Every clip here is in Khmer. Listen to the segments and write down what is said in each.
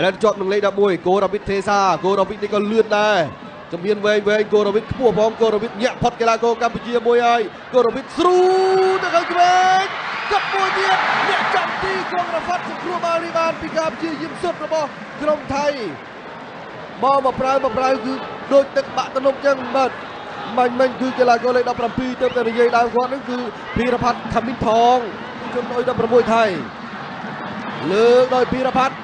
แล้วจบหนึ่งเลยดับมวยโกราวิทเทซาโกราวิทนี่ก็เลื่อนได้จำเบียนเวงโกราวิทพวกพ้องโกราวิทเนี่ยพอดกีฬาโกกัมพูชีมวยไอโกราวิทสู้ตะการเวงกับมวยเดียเนี่ยจับที่กองระฟัดสุดครัวมาริบานพิกาบชียิ้มสุดระบบกรมไทยมาปลายคือโดยตึกบะตนมจังบัดมันคือกีฬาโกเลยดับประพีเติมแต่ในยัยดาวก่อนนั่นคือพีรพัฒน์ขมิ้นทองจนโดยดับประมวยไทยเลือกโดยพีรพัฒน์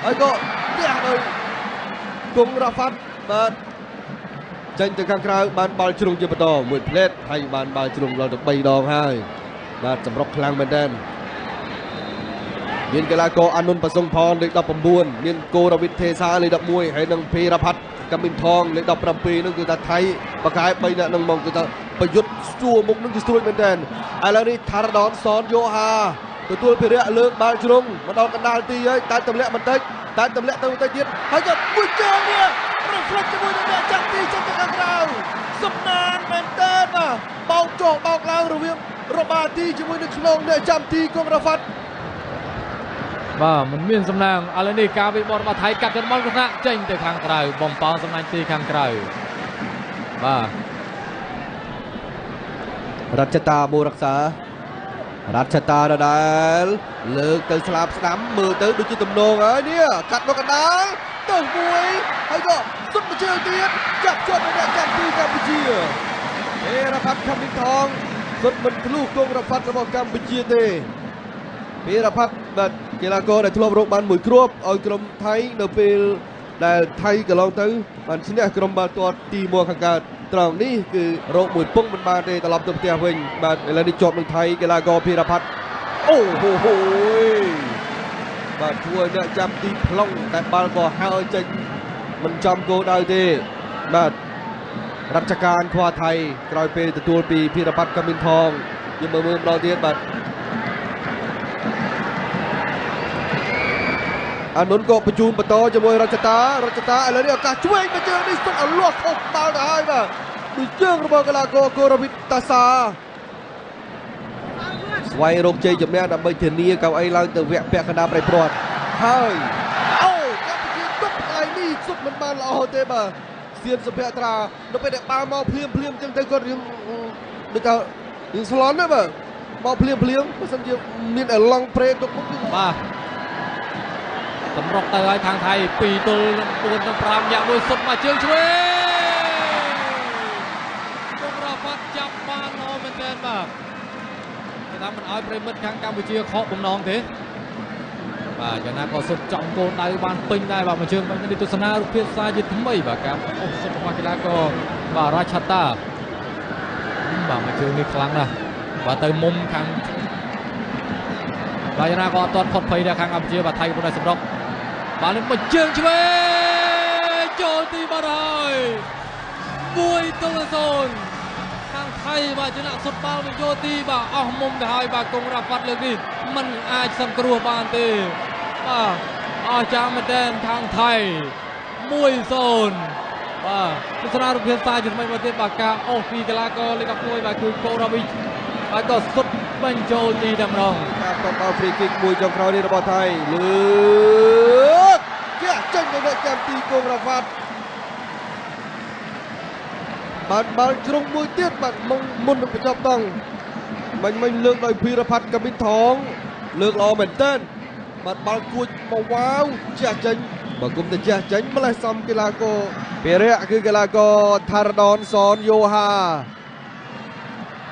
ไอ้ก็เนี่ยโดยกงระฟัดบัดจันทร์กลางคราวบานบอลชลุงเจ็บต่อมวยเพลทไทยบานบอลชลุงเราจะไปดองให้บัดสำรบพลังเหมือนเดิมเมียนกีฬาโกอนุนประสงพรเลยดับประบุญเมียนโกรวิทเทซาเลยดับมวยให้นังพีรพัฒน์กำมินทองเลยดับประปีนั่นคือตาไทยประกายไปเนี่ยนังมองคือตาประยุทธ์สู้มุกนั่นคือสู้เหมือนเดิมไอ้แล้วนี่ธารดอนสอนโยฮาตัวเพรียเลือกบอลชลุงมันเอากันดาลตีไอ้ตายตำเละมันเตะตายตำเละตำเตะยึดให้กับบุญเจอเนี่ยเราฟลักจะมวยตั้งแต่จับตีจับตะการเราสำนานเหมือนเดิมอ่ะเบาโจกเบากลางระเวียงระบาดที่จะมวยนึกลงเนี่ยจับตีกองระฟัดมันมีสำนักอะไรนี่การวิบอลมาไทยกัดจนบอลกระเจ่งแต่ทางไกลบอมปองสำนักตีทางไกลรัชตาโมรักษารัชตาดาลเลิกเตะสลับสนามมือเตะดูจิตตมโนงไอ้เนี่ยกัดมากันนะเตะมวยให้ก็สุดมาเชียร์เตียนจับชนในจับตีกัมพูชีเอราพัฒน์คำนินทองสุดมันทะลุกงราพัฒน์ระบบกัมพูชีเตะเอราพัฒน์แบบกีฬาโกได้ทะลุโรคบานมวยครบเอากรมไทยเดบิลได้ไทยกับลองเตะมันชนะกรมบาลตัวตีมัวขังการตรงนี้คือโรคมวยปุ้งมันมาในตลอดตัวเตียเวงมาในระดับจบเมืองไทยกีฬาโกพีรพัฒน์โอ้โหมาทัวร์เนี่ยจำตีพล่องแต่บาลก็ห้าวจริงมันจำโกได้ดีมารัชการควาไทยกลายเป็นตัวปีพีรพัฒน์กำมินทองยังมือเราเดียนบัดอนุนก็ประชุมประตอจะมวยรัชตาอะไรเนี่ยการช่วยมาเจอในสุดเอาลวกอกเบาได้มาดูเรื่องระบบกีฬาโกรวิทตาซาสวายโรคเจจำแนกดับเบิลเทนีกับไอ้เราแต่แวะแปะขนาดไปปลอดเฮ้ยกับที่ตุ๊กไอ้นี่สุดมันมาเราเตะมาเสียนสเปตราเราไปเด็กปลาเมาเพลียมจังแต่ก็ยังเด็กยังสลอนนะบ่เมาเพลียมเพราะสัญญามีแต่ลองเพลย์ตุ๊กมาสำรองเตยทางไทยปีตุลปูนน้ำปรามอย่างด้วยสุดมาเชียงช่วยกงราฟัดจับบานนอมันเดินมาแต่ถ้ามันเอาไปมืดทางกัมพูชีเคาะบุ้งน้องเถอะอย่างนั้นก็สุดจ่องโกนได้บานปิงได้แบบมาเชิงมันในตุสนารูปเพียรซาจิตทั้งไม่แบบครับโอ้สุดมากีฬาก็ราชตามาเชิงในครั้งนะเติมมุมทางอย่างนั้นก็ตอนพอดไฟในทางกัมพูชีไทยก็ได้สำรองมาเล่นมาเชิงช่วยโจตีมาได้มวยตัวโซนทางไทยมาชนะสุดบาลเป็นโจตีบ่าเอามุมได้บ่ากงราฟัดเลยนี่มันอาจสังกรัวบานเตอาจารย์มาแดนทางไทยมวยโซนพุทธนารุเพียรตายจุดไม่มาเตะบ่ากาโอ้ฟีกลาก็เลยกับมวยบ่าคือโกราวิแล้วก็สุดบรรจงตีดำรงการตบเอาฟรีคิกมวยจงคราวนี้ระบบไทยเลือกเกี่ยจังเลยแกมตีกงราฟัดบาลตรงมวยเตี้ยบัดมุนประจับต้องมันเลือกโดยพีรพัฒน์กำมินทองเลือกรอเหมือนเต้นบาลกุยมาว้าวเจ้าจังบางกลุ่มแต่เจ้าจังมาเลยซ้ำกีฬาโกเปรียคือกีฬาโกธารดอนสอนโยฮา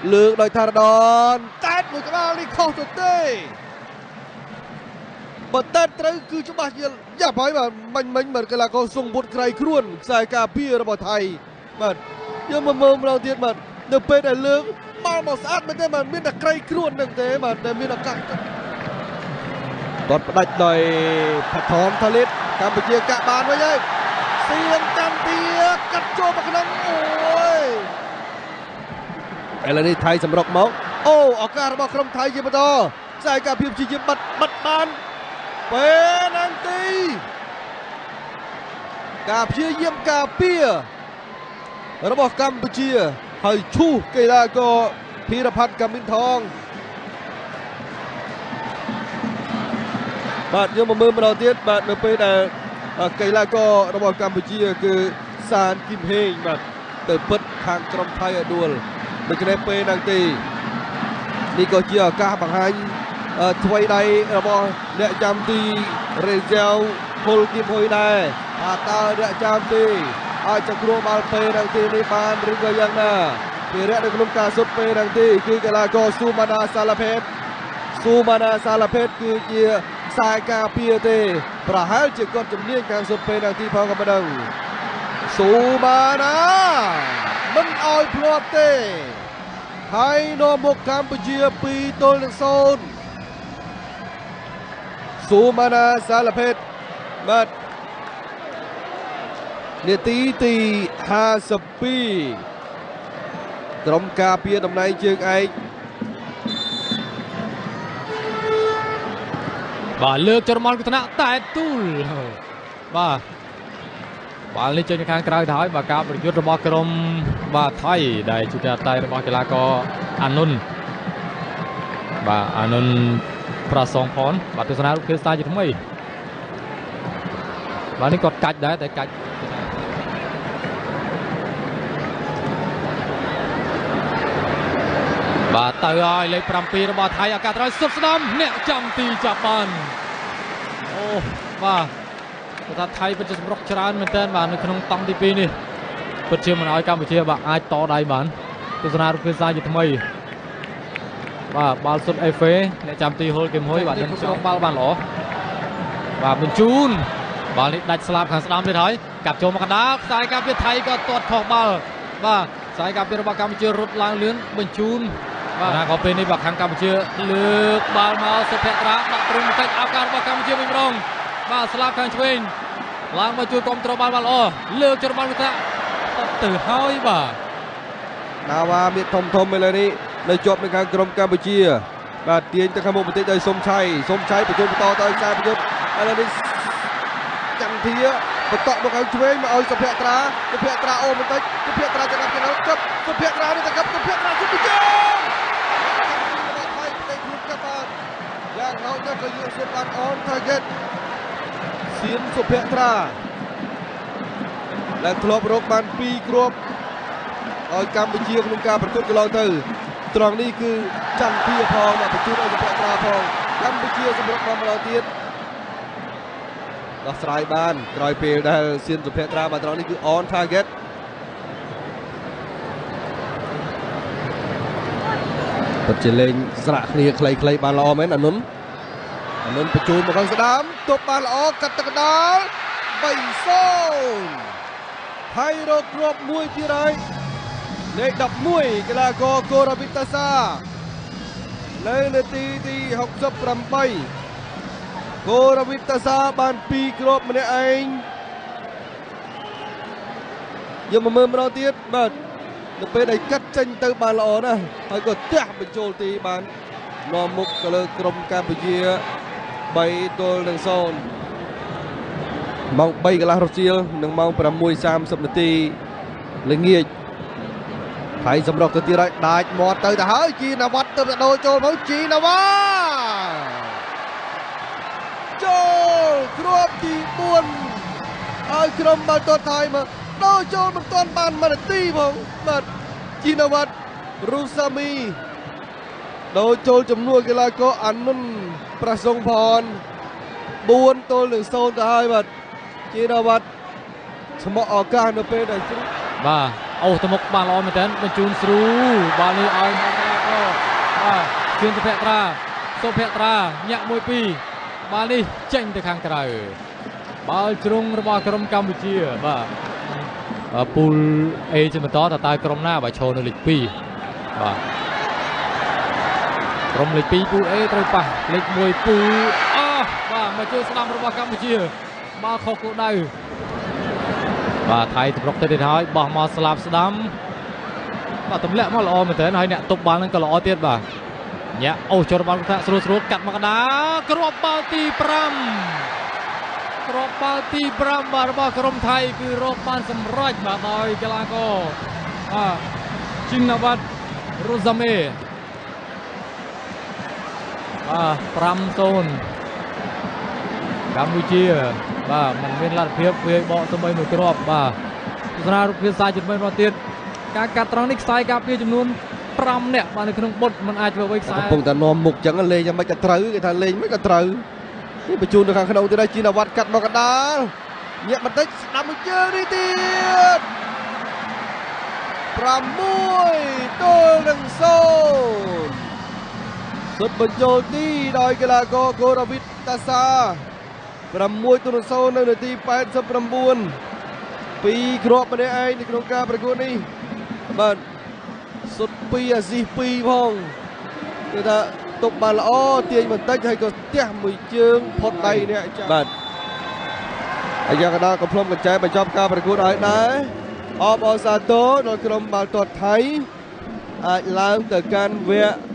เลือกโดยธารดอนแตะมือกระดาษนี่เข้าสุดเต้บัดเต้นตรึงคือจุดบาดเจ็บอย่าไปแบบมันเหมือนกีฬาโกส่งบทใครครุ่นใส่กาเพียระบบไทยมันยังมาเมืองเราเทียนมันเดินไปแต่เลือกมาหมดสะอาดมันได้มันมีแต่ใครครุ่นหนึ่งเตะมันแต่มีแต่กักกดประดับโดยแพทอนทลิตกัมพูชีกะบานไว้ยังเสียงจันเตียกัดโจมขนมโอ้ยไอ้เรื่องนี้ไทยสำรองมองโอ้ออกการระบบกรมไทยยิมต่อใส่กับพิมพ์ชียิมบัดบานเป็นอันตีกาเพียเยี่ยมกาเปียระบบกัมพูชีให้ชูกีฬาโกพีรพัฒน์กำมินทอง បាទយើងមកមើលម្ដងទៀតបាទនៅពេលដែលកីឡាកររបស់កម្ពុជាគឺសានគីមហេងបាទទៅពិតខាងក្រុមថៃអឌូលដូច្នេះពេលហ្នឹងទេនេះក៏ជាឱកាសបង្ហាញថ្វីដៃរបស់អ្នកចាំទីរេសែលហុលគីមហ៊ុយដែរថាតើអ្នកចាំទីអាចចង្រោះបាល់ពេលហ្នឹងទេនេះបានឬក៏យ៉ាងណាភារៈនៅក្នុងការសុទ្ធពេលហ្នឹងទេគឺកីឡាករស៊ូម៉ាណាសាឡាផេតគឺជាខ្សែការពារទេប្រហែលជាគាត់ជំនាញខាងសុទ្ធពេលហ្នឹងទីផងក៏មិនដឹងស៊ូម៉ាណាមិនឲ្យភ្លាត់ទេហើយនាំមុខកម្ពុជា2-0ស៊ូម៉ាណាសាឡាផេតបាទនាទីទី52ក្រុមការពារតំណែងជើងឯកបាទលើកចរមល់គណៈតែទូលបាទបាល់នេះចេញខាងក្រៅទៅហើយបាទការប្រយុទ្ធរបស់ក្រុមបាទថៃដែលជាការតែរបស់កីឡាករអានុនបាទអានុនប្រាសងផនបាទទស្សនារូបភាពស្ទាយជាថ្មីបាទនេះគាត់កាច់ដែរតែកាច់បាទទៅហើយលេខ7របស់ថៃអាកាសត្រូវសុទ្ធស្ដំអ្នកចាំទីចាប់បានអូបាទថាថៃពិតជាសម្រុកច្រើនមែនទែនបាទនៅក្នុងតង់ទី2នេះពិតជាមិនឲ្យកម្ពុជាបាទអាចតដៃបានទស្សនារូបភាពស្ទាយជាថ្មីបាទបាល់សុទ្ធអេហ្វេអ្នកចាំទីហុលគីមហ៊ុយបាទនឹងជ្រងបាល់បានល្អបាទបញ្ជូនបាល់នេះដាច់ស្លាប់ខាងស្ដាំទៀតហើយកាប់ចូលមកកណ្ដាលខ្សែការពារថៃក៏ទាត់ខុសបាល់បាទខ្សែការពាររបស់កម្ពុជារត់ឡើងលឿនបញ្ជូនបាទក៏ពេលនេះបាទខាងកម្ពុជាលើកបាល់មកសុភ័ត្រាដាក់ទ្រង់បន្តិចឱកាសរបស់កម្ពុជាវិញម្ដងបាទស្លាប់ខាងឆ្វេងឡើងមកជួយគ្រប់គ្រងបាល់បានល្អលើកចរបាល់វិទ្យាទៅហើយបាទណាវ៉ាមានធំឥឡូវនេះនៅជាប់នៅខាងក្រុមកម្ពុជាបាទទាញទៅខាងមុខបន្តិចដោយសុំឆៃបញ្ជូនបន្តទៅខ្សែប្រយុទ្ធឥឡូវនេះចន្ទធាបន្តមកខាងឆ្វេងមកឲ្យសុភ័ត្រាអូបន្តិចសុភ័ត្រាចាប់ចំណុចគប់សុភ័ត្រានេះទៅគប់សុភ័ត្រាសុភ័ត្រាយ៉ាងហោចណាស់ក៏យើងសុទ្ធបានអន target សៀនសុភ័ត្រាដែលធ្លាប់រកបាន2គ្រាប់ឲ្យកម្ពុជាក្នុងការប្រកួតកន្លងទៅត្រង់នេះគឺចន្ទធាផងមកបញ្ជូនឲ្យសុភ័ត្រាផងកម្ពុជាសម្រុកមកម្ដងទៀតដោះស្រាយបានក្រោយពេលដែលសៀនសុភ័ត្រាបានត្រង់នេះគឺ on target ពិតជាលេងស្រាក់គ្នាខ្លីៗបានល្អមែនអានុនបញ្ជូនមកខាងស្ដាំទប់បានល្អកាត់ទៅកណ្ដាល 3-0 ហើយរកគ្រាប់មួយទៀតហើយលេខ11កីឡាករកូរ៉ាវីតាសានៅនាទីទី68កូរ៉ាវីតាសាបាន2គ្រាប់ម្នាក់ឯងយើងមកមើលម្ដងទៀតបាទនៅពេលដែលកាត់ចេញទៅបានល្អណាស់ហើយក៏ទះបញ្ចូលទីបាននាំមុខទៅលើក្រុមកម្ពុជា3-0ម៉ោង3កន្លះរសៀលនិងម៉ោង 6:30 នាទីល្ងាចថៃសម្រុកទៅទៀតហើយដាច់មាត់ទៅហើយជីណាវ៉ាត់ទៅដូរចូលមកជីណាវ៉ាចូលគ្រាប់ទី4ឲ្យក្រុមបាល់ទាត់ថៃមកដូរចូលមិនទាន់បាន1នាទីផងបាទជីណាវ៉ាត់រូសាមីដូរចូលចំនួនកីឡាករអានុនប្រសងផន4-0 ទៅហើយបាទជីណាវ៉ាត់ស្មោះឱកាសនៅពេលដែលបាទអូទៅមុខបានល្អមែនទែនបញ្ជូនស្រួលបាល់នេះឲ្យមកកីឡាករបាទជឿនសុភ័ត្រាញាក់1-2បាល់នេះចេញទៅខាងក្រៅបាល់ជ្រុងរបស់ក្រុមកម្ពុជាបាទពូល A ជាបន្តតើក្រុមណាបាទឈរនៅលេខ2បាទក្រុមលេខ2ពូល A ត្រូវប៉ះលេខ1ពូលបាទមកជួយស្ដាំរបស់កម្ពុជាបាល់ខុសគោលដៅបាទថៃទម្រកទៅទៀតហើយបោះមកស្លាប់ស្ដាំបាទទម្លាក់មកល្អមែនទែនហើយអ្នកទប់បាល់ហ្នឹងក៏ល្អទៀតបាទញាក់អូសចូលបាល់ថាស្រួលកាត់មកកណ្ដាលគ្រាប់បាល់ទី5បាទរបស់ក្រុមថៃគឺរកបានសម្រេចបាទដោយកីឡាករជីណាវ៉ាត់រូសាមេបាទ5-0 កម្ពុជាបាទมันមានលទ្ធភាពវាបកសម្បីមួយគ្រាប់បាទទស្សនារូបភាពសាយជំនាញមកទៀតការកាត់ត្រង់នេះខ្សែការពារចំនួន5នាក់បាទនៅក្នុងបុតมันអាចធ្វើអ្វីខ្សែកំពុងតែនាំមុខចឹងលេងយ៉ាងម៉េចក៏ត្រូវគេថាលេងមិនក៏ត្រូវនេះបញ្ជូនទៅខាងក្នុងទៀតហើយជីនវត្តកាត់មកកណ្ដាលញាក់បន្តិចស្ដាប់មួយជើងនេះទៀត6 ទល់នឹង 0 សុទ្ធបញ្ចូលទីដោយកីឡាករកូរ៉ូវីតតាសា6 ទល់នឹង 0 នៅនាទី 89 ពីរគ្រាប់ម្នាក់ឯងនៅក្នុងការប្រកួតនេះបាទសុទ្ធ2អាស៊ីស2ផងគឺថាទប់បានល្អទាញបន្តិចហើយក៏ស្ទះមួយជើងផុតដៃអ្នកបាទអាយ៉ាកដាក៏ផ្លុំកញ្ចែបញ្ចប់ការប្រកួតឲ្យដែរអបអរសាទរដល់ក្រុមបាល់ទាត់ថៃអាចឡើងទៅកាន់វគ្គ